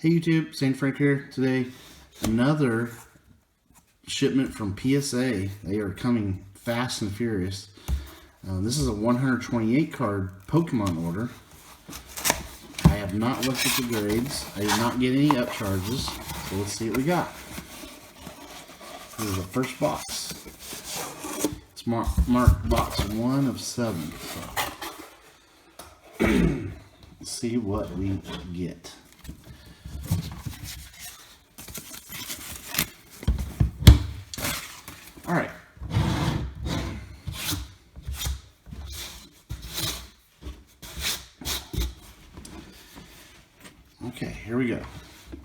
Hey YouTube, St. Frank here. Today, another shipment from PSA. They are coming fast and furious. This is a 128 card Pokemon order. I have not looked at the grades. I did not get any upcharges. So let's see what we got. This is the first box. It's marked box 1 of 7. So let's see what we get. All right. Okay, here we go.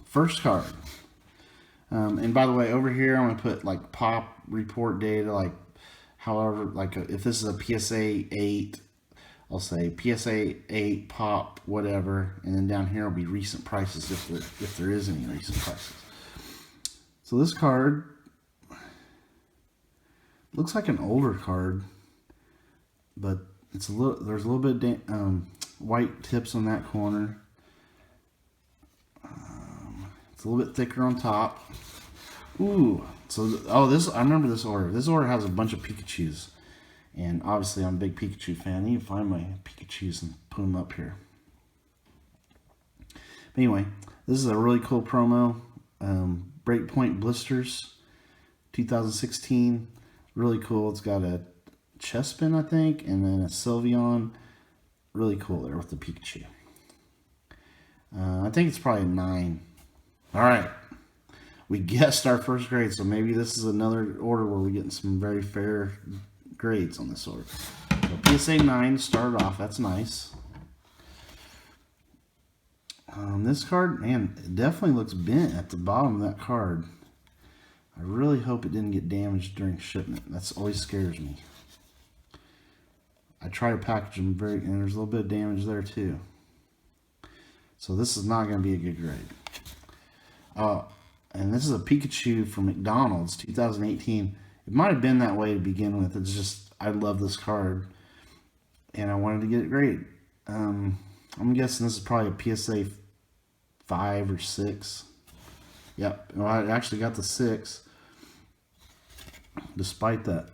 First card. And by the way, over here I'm going to put like pop report data, like however, like if this is a PSA 8, I'll say PSA 8 pop whatever, and then down here will be recent prices if there is any recent prices. So this card looks like an older card, but it's a little. There's a little bit of white tips on that corner. It's a little bit thicker on top. Ooh, so this I remember this order. This order has a bunch of Pikachus, and obviously I'm a big Pikachu fan. I need to find my Pikachus and put them up here. But anyway, this is a really cool promo. Breakpoint Blisters, 2016. Really cool. It's got a Chespin, I think, and then a Sylveon. Really cool there with the Pikachu. I think it's probably a 9. All right. We guessed our first grade, so maybe this is another order where we're getting some very fair grades on this order. So PSA 9 started off. That's nice. This card, man, it definitely looks bent at the bottom of that card. I really hope it didn't get damaged during shipment. That always scares me. I try to package them and there's a little bit of damage there too. So this is not going to be a good grade. And this is a Pikachu from McDonald's, 2018. It might have been that way to begin with. It's just, I love this card. And I wanted to get it graded. I'm guessing this is probably a PSA 5 or 6. Yep, well, I actually got the 6. Despite that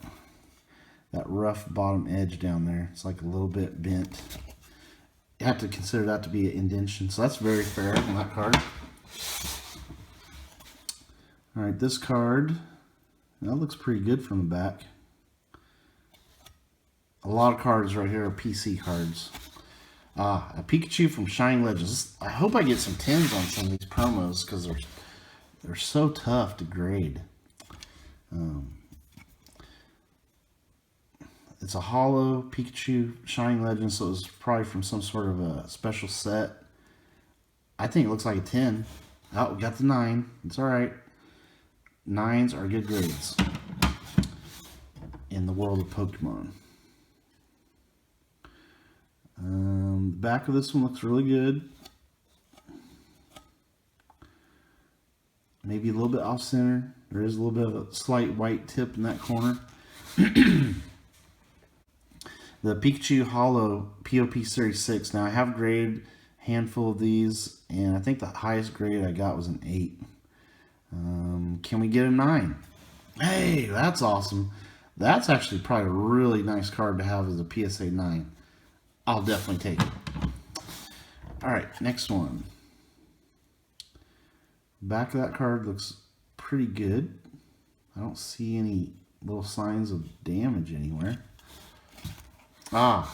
rough bottom edge down there, it's like a little bit bent. You have to consider that to be an indentation, so that's very fair on that card. All right, this card, that looks pretty good from the back. A lot of cards right here are PC cards. A Pikachu from Shining Legends. I hope I get some 10s on some of these promos because they're so tough to grade. It's a hollow Pikachu Shining Legends, so it's probably from some sort of a special set. I think it looks like a 10. Oh, we got the 9. It's alright. 9s are good grades in the world of Pokemon. The back of this one looks really good. Maybe a little bit off center. There is a little bit of a slight white tip in that corner. The Pikachu Hollow POP Series 6. Now I have graded a handful of these, and I think the highest grade I got was an 8. Can we get a 9? Hey, that's awesome. That's actually probably a really nice card to have as a PSA 9. I'll definitely take it. Alright, next one. Back of that card looks pretty good. I don't see any little signs of damage anywhere. The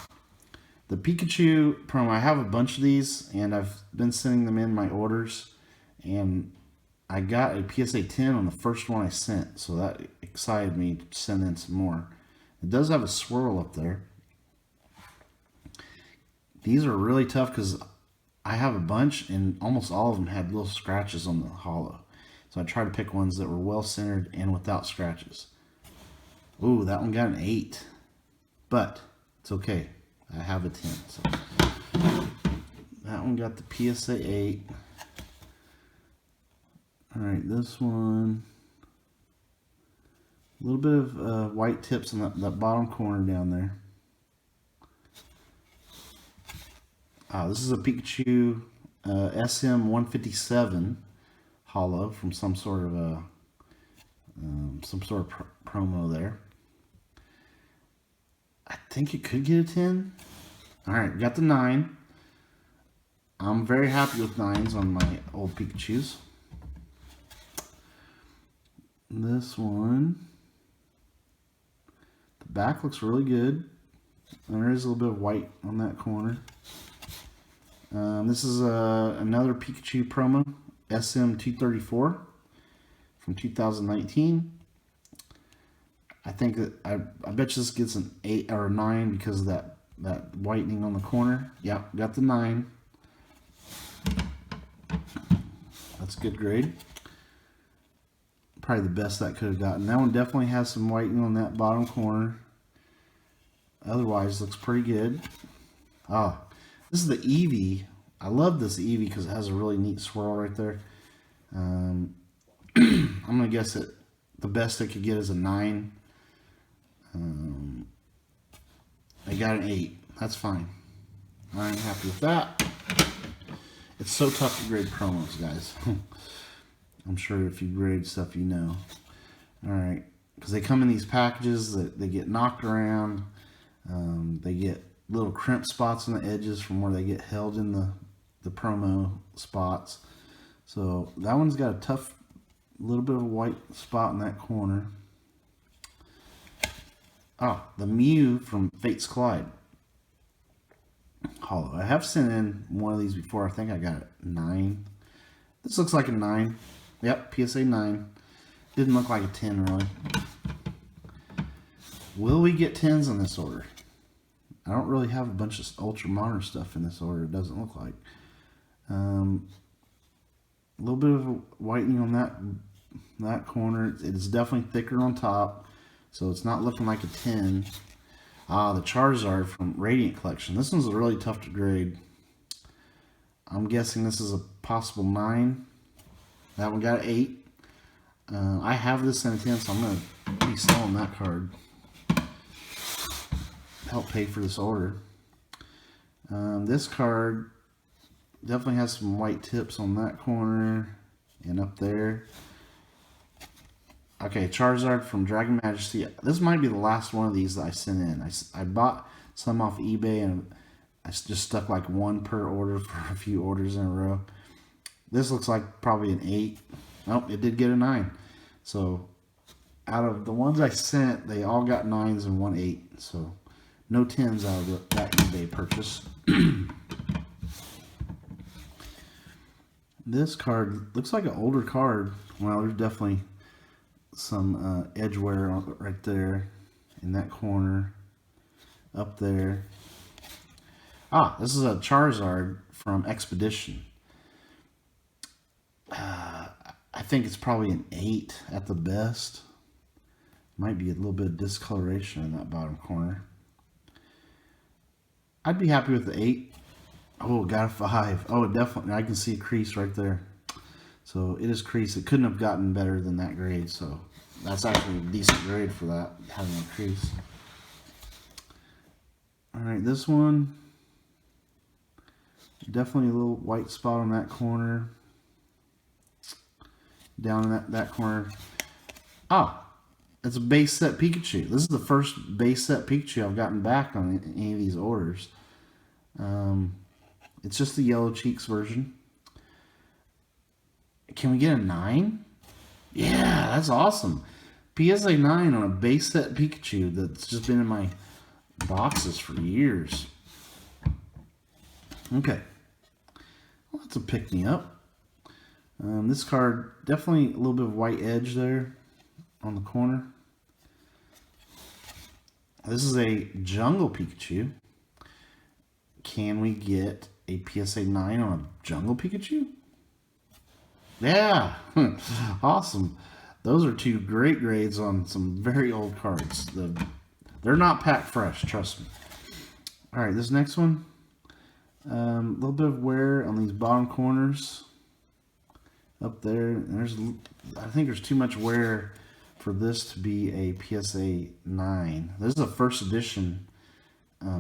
Pikachu promo. I have a bunch of these, and I've been sending them in my orders, and I got a PSA 10 on the first one I sent, so that excited me to send in some more. It does have a swirl up there. These are really tough because I have a bunch, and almost all of them had little scratches on the hollow. So I tried to pick ones that were well centered and without scratches. Ooh, that one got an 8. But it's okay. I have a 10. So that one got the PSA 8. Alright, this one. A little bit of white tips in that bottom corner down there. This is a Pikachu SM 157 hollow from some sort of a promo there. I think it could get a 10. All right, we got the 9. I'm very happy with 9s on my old Pikachus. This one, the back looks really good. There is a little bit of white on that corner. This is another Pikachu promo, SM234 from 2019. I think that I bet you this gets an 8 or a 9 because of that whitening on the corner. Yep, got the 9. That's a good grade. Probably the best that could have gotten. That one definitely has some whitening on that bottom corner. Otherwise, looks pretty good. Ah, this is the Eevee. I love this Eevee because it has a really neat swirl right there. I'm going to guess that the best it could get is a 9. I got an 8. That's fine. I'm happy with that. It's so tough to grade promos, guys. I'm sure if you grade stuff, you know. Alright, because they come in these packages that they get knocked around. They get little crimp spots on the edges from where they get held in the promo spots. So that one's got a tough little bit of a white spot in that corner. Oh, the Mew from Fate's Collide. Hollow. I have sent in one of these before. I think I got it 9. This looks like a 9. Yep, PSA 9. Didn't look like a 10 really. Will we get 10s in this order? I don't really have a bunch of ultra modern stuff in this order. It doesn't look like. A little bit of whitening on that corner. It is definitely thicker on top, so it's not looking like a 10. The Charizard from Radiant Collection. This one's really tough to grade. I'm guessing this is a possible 9. That one got an 8. I have this in a 10, so I'm going to be selling that card. Help pay for this order. This card definitely has some white tips on that corner and up there. Okay, Charizard from Dragon Majesty. This might be the last one of these that I sent in. I bought some off eBay and I just stuck like one per order for a few orders in a row. This looks like probably an 8. Nope, it did get a 9. So out of the ones I sent, they all got 9s and one 8. So no 10s out of that eBay purchase. This card looks like an older card. Well, there's definitely some edge wear right there in that corner, up there. This is a Charizard from Expedition. I think it's probably an 8 at the best. Might be a little bit of discoloration in that bottom corner. I'd be happy with the 8. Oh, got a 5. Oh, definitely. I can see a crease right there. So it is crease. It couldn't have gotten better than that grade. So that's actually a decent grade for that, having a crease. Alright, this one. Definitely a little white spot on that corner. Down in that corner. It's a base set Pikachu. This is the first base set Pikachu I've gotten back on any of these orders. It's just the Yellow Cheeks version. Can we get a 9? Yeah, that's awesome. PSA 9 on a base set Pikachu that's just been in my boxes for years. Okay. Well, that's a pick-me-up. This card, definitely a little bit of white edge there on the corner. This is a Jungle Pikachu. Can we get a PSA 9 on a Jungle Pikachu? Yeah, awesome. Those are 2 great grades on some very old cards. They're not packed fresh, trust me. All right, this next one, a little bit of wear on these bottom corners. Up there, I think there's too much wear for this to be a PSA 9. This is a first edition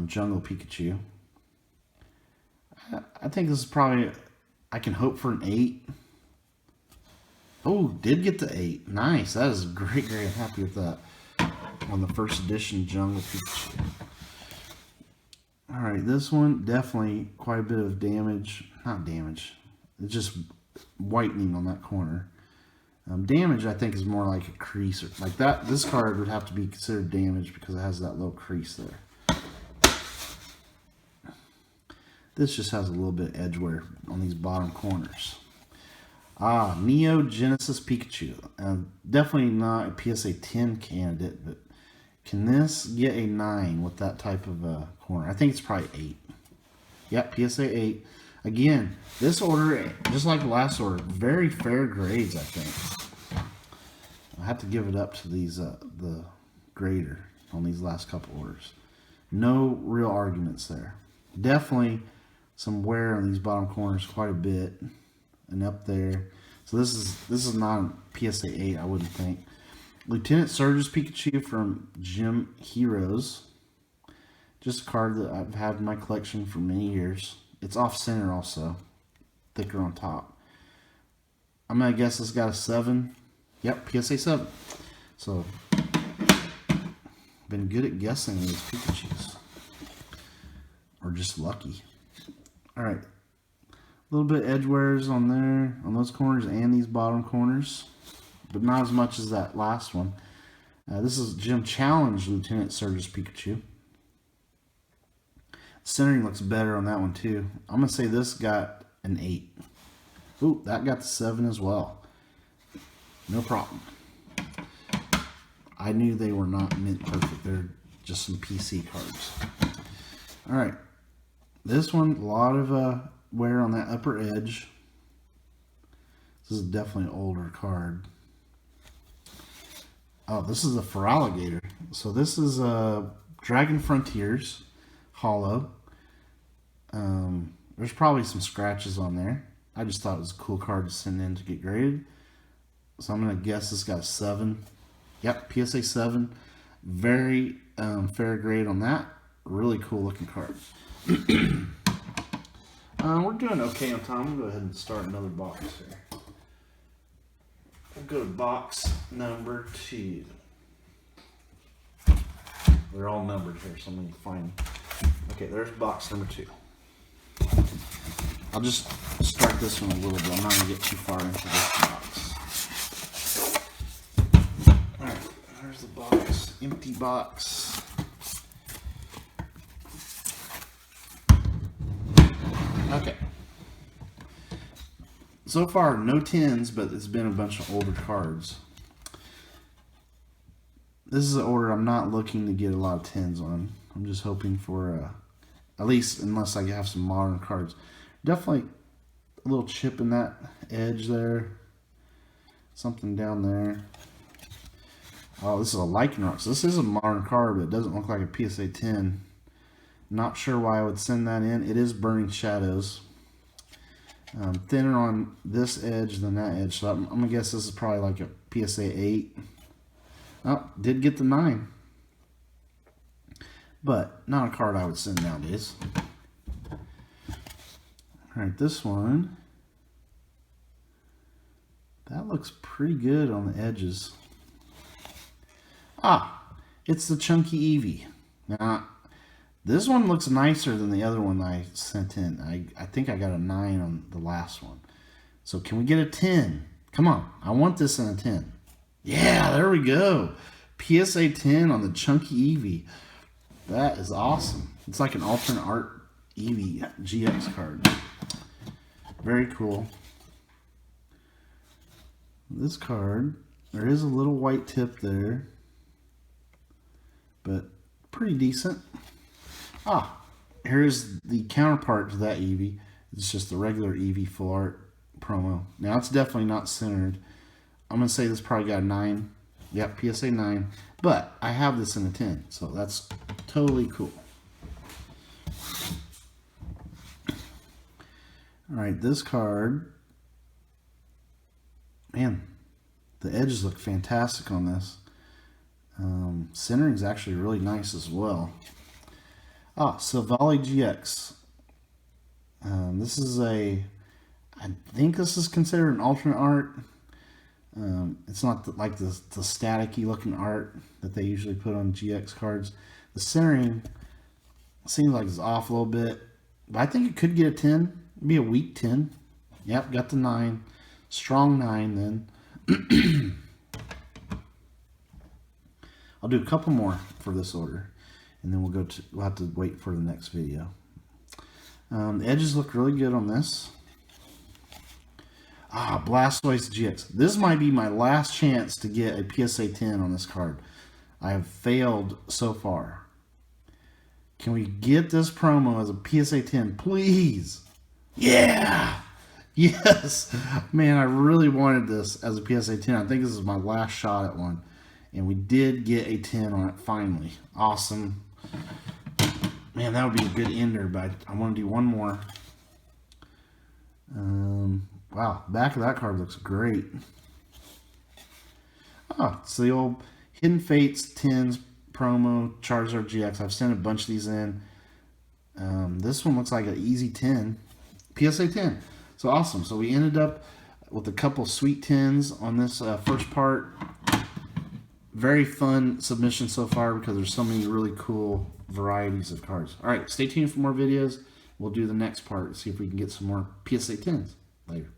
Jungle Pikachu. I think this is probably I can hope for an 8. Oh, did get the 8. Nice. That is great. I'm happy with that. On the first edition Jungle Pikachu. Alright, this one, definitely quite a bit of damage. Not damage. It's just whitening on that corner. Damage, I think, is more like a crease. Or like that. This card would have to be considered damage because it has that little crease there. This just has a little bit of edge wear on these bottom corners. Neogenesis Pikachu. Definitely not a PSA 10 candidate, but can this get a 9 with that type of corner? I think it's probably 8. Yep, PSA 8. Again, this order, just like the last order, very fair grades, I think. I have to give it up to these the grader on these last couple orders. No real arguments there. Definitely some wear on these bottom corners quite a bit, and up there. So this is not a PSA 8, I wouldn't think. Lieutenant Surge's Pikachu from Gym Heroes. Just a card that I've had in my collection for many years. It's off-center also. Thicker on top. I'm going to guess it's got a 7. Yep, PSA 7. So, been good at guessing these Pikachus. Or just lucky. Alright. A little bit edge wears on there, on those corners and these bottom corners. But not as much as that last one. This is Gym Challenge Lieutenant Surge's Pikachu. Centering looks better on that one too. I'm going to say this got an 8. Ooh, that got the 7 as well. No problem. I knew they were not mint perfect. They're just some PC cards. Alright. This one, a lot of wear on that upper edge. This is definitely an older card. Oh, this is a Feraligatr. So this is Dragon Frontiers Hollow. There's probably some scratches on there. I just thought it was a cool card to send in to get graded. So I'm going to guess this got a 7. Yep, PSA 7. Very fair grade on that. Really cool looking card. We're doing okay on time. We'll go ahead and start another box here. We'll go to box number 2. They're all numbered here, so I'm going to find. Okay, there's box number 2. I'll just start this one a little bit. I'm not going to get too far into this box. Alright, there's the box. Empty box. Okay. So far, no 10s, but it's been a bunch of older cards. This is an order I'm not looking to get a lot of 10s on. I'm just hoping for, at least unless I have some modern cards. Definitely a little chip in that edge there. Something down there. Oh, this is a Lycanroc. So this is a modern card, but it doesn't look like a PSA 10. Not sure why I would send that in. It is Burning Shadows. Thinner on this edge than that edge. So I'm going to guess this is probably like a PSA 8. Oh, did get the 9. But not a card I would send nowadays. Alright, this one. That looks pretty good on the edges. It's the Chunky Eevee. Now, this one looks nicer than the other one I sent in. I think I got a 9 on the last one. So can we get a 10? Come on. I want this in a 10. Yeah, there we go. PSA 10 on the Chunky Eevee. That is awesome. It's like an alternate art Eevee GX card. Very cool. This card, there is a little white tip there, but pretty decent. Here's the counterpart to that Eevee. It's just the regular Eevee full art promo. Now it's definitely not centered. I'm gonna say this probably got a 9. Yep, PSA 9. But I have this in a 10, so that's totally cool. Alright, this card, man, the edges look fantastic on this. Centering is actually really nice as well. Silvally GX. This is a, I think this is considered an alternate art. It's not like the staticky looking art that they usually put on GX cards. The centering seems like it's off a little bit, but I think it could get a 10. It'd be a weak 10. Yep, got the 9. Strong 9 then. I'll do a couple more for this order, and then we'll have to wait for the next video. The edges look really good on this. Blastoise GX. This might be my last chance to get a PSA 10 on this card. I have failed so far. Can we get this promo as a PSA 10, please? Yeah! Yes! Man, I really wanted this as a PSA 10. I think this is my last shot at one. And we did get a 10 on it finally. Awesome. Man, that would be a good ender, but I want to do one more. Wow, back of that card looks great. It's the old Hidden Fates 10s promo Charizard GX. I've sent a bunch of these in. This one looks like an easy 10. PSA 10. So awesome. So we ended up with a couple sweet 10s on this first part. Very fun submission so far because there's so many really cool varieties of cards. All right, stay tuned for more videos. We'll do the next part, see if we can get some more PSA 10s later.